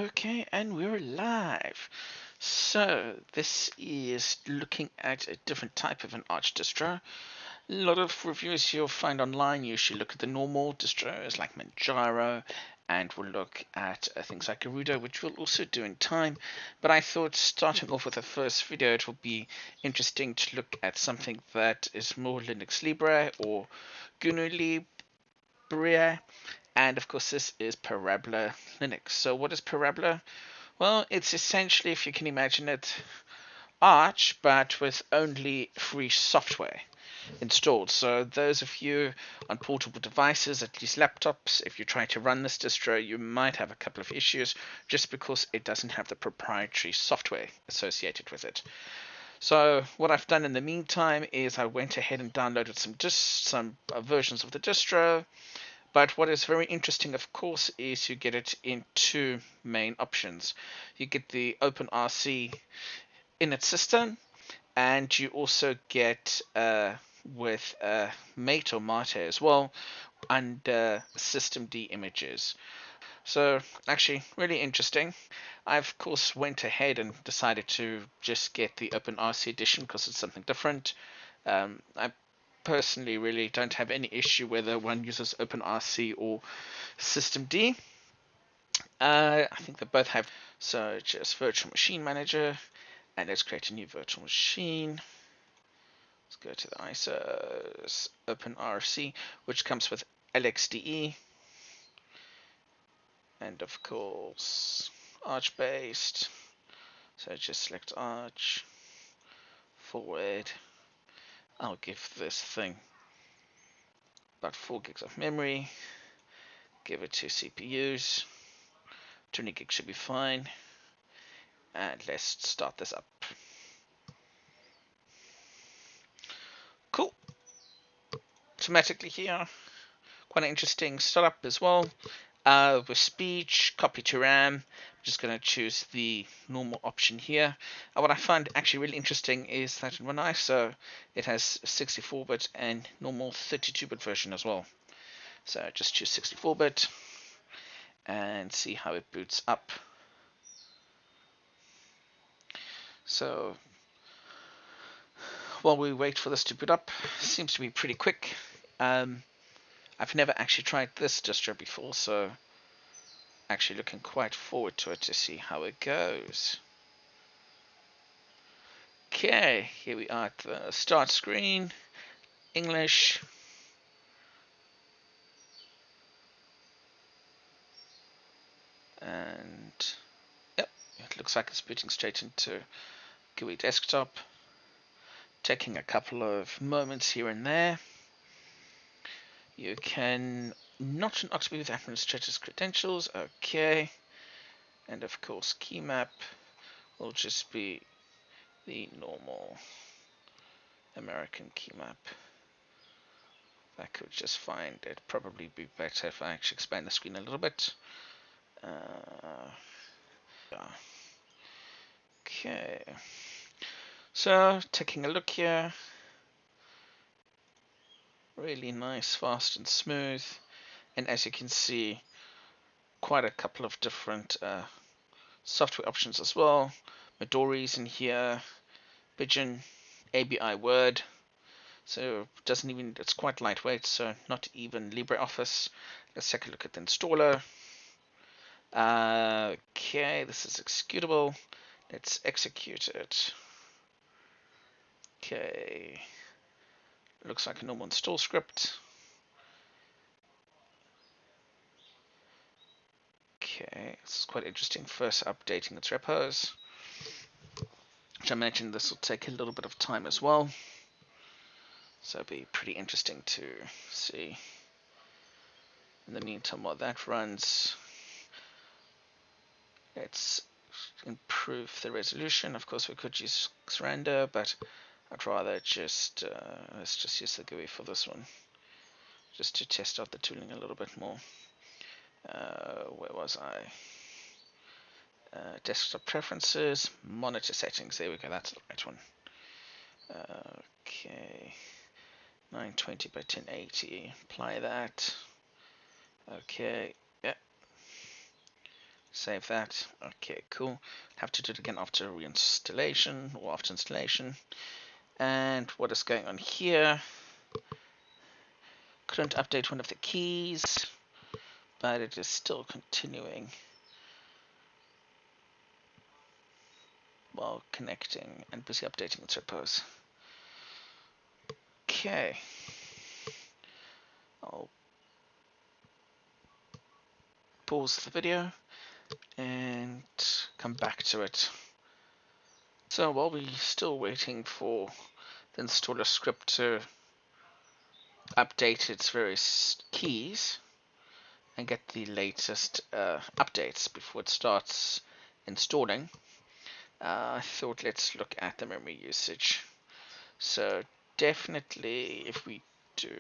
Okay, and we're live. So this is looking at a different type of an Arch distro. A lot of reviews you'll find online usually look at the normal distros like Manjaro, and we'll look at things like Gerudo, which we'll also do in time. But I thought starting off with the first video, it will be interesting to look at something that is more Linux Libre or GNU Libre. And of course, this is Parabola Linux. So what is Parabola? Well, it's essentially, if you can imagine it, Arch, but with only free software installed. So those of you on portable devices, at least laptops, if you try to run this distro, you might have a couple of issues just because it doesn't have the proprietary software associated with it. So what I've done in the meantime is I went ahead and downloaded some versions of the distro. But what is very interesting, of course, is you get it in two main options. You get the OpenRC in its system, and you also get with Mate or Mate as well under systemd images. So actually really interesting. I of course went ahead and decided to just get the OpenRC edition because it's something different. I personally really don't have any issue whether one uses OpenRC or systemd. I think they both have. So just virtual machine manager, and let's create a new virtual machine. Let's go to the ISOs, OpenRC, which comes with LXDE, and of course Arch based. So just select Arch, forward. I'll give this thing about 4 gigs of memory. Give it 2 CPUs. 20 gigs should be fine. And let's start this up. Cool. Automatically here. Quite an interesting setup as well. With speech, copy to RAM, I'm just going to choose the normal option here. What I find actually really interesting is that in one ISO, it has 64-bit and normal 32-bit version as well. So just choose 64-bit and see how it boots up. So while we wait for this to boot up, seems to be pretty quick. I've never actually tried this distro before, so actually looking quite forward to it to see how it goes. Okay, here we are at the start screen, English. And yep, it looks like it's booting straight into GUI desktop. Taking a couple of moments here and there. You can not be with administrator's credentials, okay. And of course, key map will just be the normal American key map. That could just find it. Probably be better if I actually expand the screen a little bit. Okay. So, taking a look here. Really nice, fast and smooth. And as you can see, quite a couple of different software options as well. Midori's in here, Pigeon, ABI Word. So doesn't even, it's quite lightweight, so not even LibreOffice. Let's take a look at the installer. Okay, this is executable. Let's execute it. Okay, looks like a normal install script. Okay, this is quite interesting. First updating its repos, which I imagine this will take a little bit of time as well. So it'll be pretty interesting to see. In the meantime, while that runs, let's improve the resolution. Of course, we could use render, but I'd rather just let's just use the GUI for this one, just to test out the tooling a little bit more. Where was I? Desktop preferences, monitor settings. There we go. That's the right one. Okay, 920 by 1080. Apply that. Okay. Yeah. Save that. Okay, cool. Have to do it again after reinstallation or after installation. And what is going on here? Couldn't update one of the keys, but it is still continuing while connecting and busy updating its repos. Okay. I'll pause the video and come back to it. So while we're still waiting for the installer script to update its various keys and get the latest updates before it starts installing, I thought let's look at the memory usage. So definitely if we do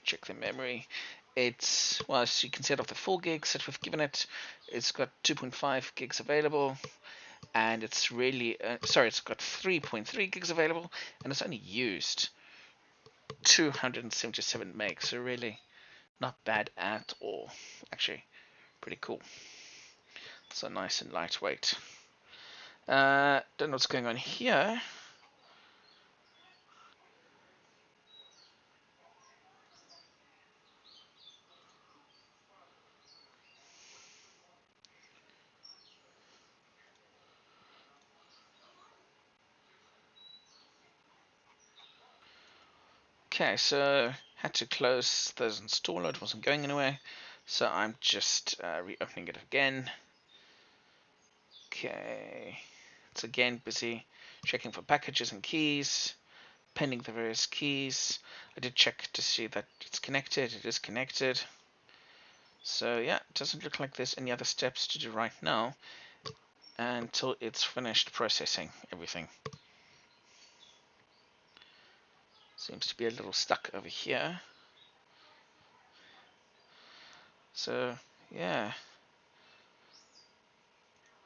check the memory, it's, well, as you can see, out of the 4 gigs that we've given it, it's got 2.5 gigs available, and it's really it's got 3.3 gigs available, and it's only used 277 megs, so really not bad at all. Actually pretty cool. So nice and lightweight. Don't know what's going on here. Okay, so had to close those installer, it wasn't going anywhere, so I'm just reopening it again. Okay, it's again busy checking for packages and keys, pending the various keys. I did check to see that it's connected. It is connected. So yeah, it doesn't look like there's any other steps to do right now until it's finished processing everything. Seems to be a little stuck over here. So yeah,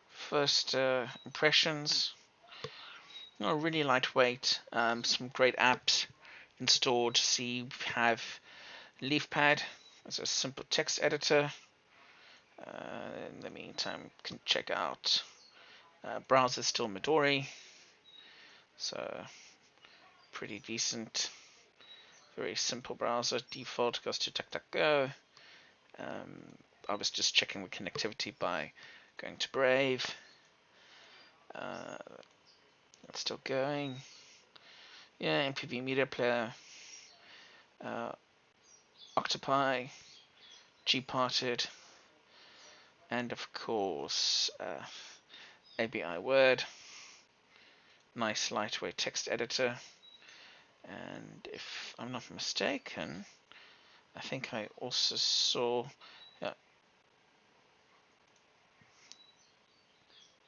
first impressions. Really lightweight. Some great apps installed. See, we have LeafPad as a simple text editor. In the meantime, can check out browser still Midori, so pretty decent. Very simple browser. Default goes to DuckDuckGo. I was just checking the connectivity by going to Brave. It's still going. Yeah, MPV Media Player, Octopi, Gparted, and of course ABI Word. Nice lightweight text editor. And if I'm not mistaken, I think I also saw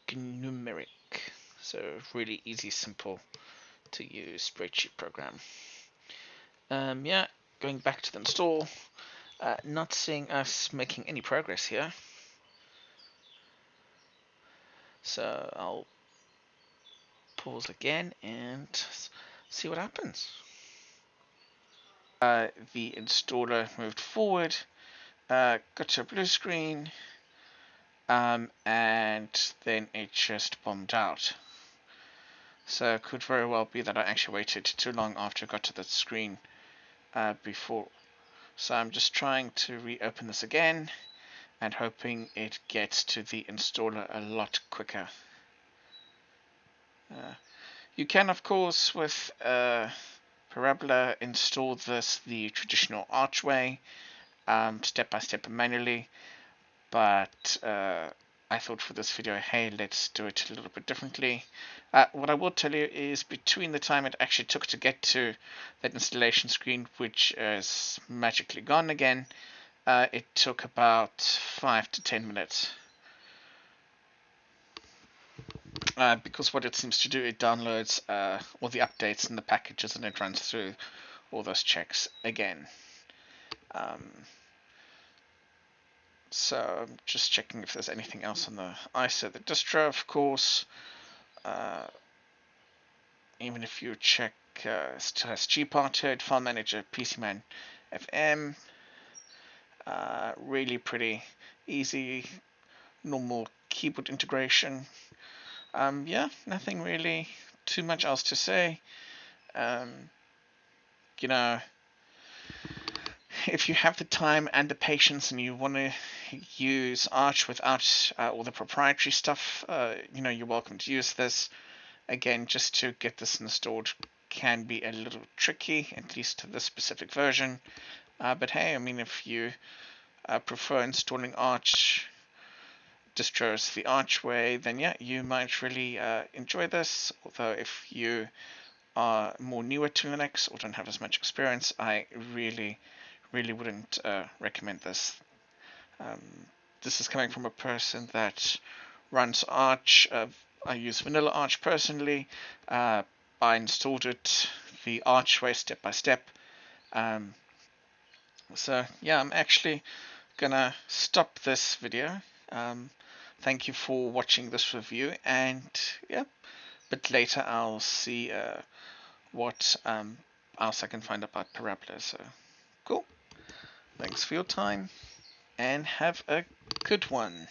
numeric, so really easy, simple to use spreadsheet program. Yeah, going back to the install, not seeing us making any progress here, so I'll pause again and see what happens. The installer moved forward, got to a blue screen, and then it just bombed out. So it could very well be that I actually waited too long after I got to the screen before. So I'm just trying to reopen this again and hoping it gets to the installer a lot quicker. You can, of course, with Parabola, install this the traditional Arch way, step by step manually, but I thought for this video, hey, let's do it a little bit differently. What I will tell you is between the time it actually took to get to that installation screen, which is magically gone again, it took about 5 to 10 minutes. Because what it seems to do, it downloads all the updates and the packages, and it runs through all those checks again. So I'm just checking if there's anything else on the ISO, the distro, of course. Even if you check, still has Gparted, File Manager, PCMan, FM. Really pretty easy. normal keyboard integration. Yeah, nothing really too much else to say. You know, if you have the time and the patience and you want to use Arch without all the proprietary stuff, you're welcome to use this. Again, just to get this installed can be a little tricky, at least to this specific version. But hey, I mean, if you prefer installing Arch distros the Arch way, then yeah, you might really enjoy this. Although if you are more newer to Linux or don't have as much experience, I really wouldn't recommend this. Um, this is coming from a person that runs Arch. I use vanilla Arch personally. I installed it the Arch way step by step. So yeah, I'm actually gonna stop this video. Thank you for watching this review, and yeah, but later I'll see what else I can find about Parabola. So cool. Thanks for your time, and have a good one.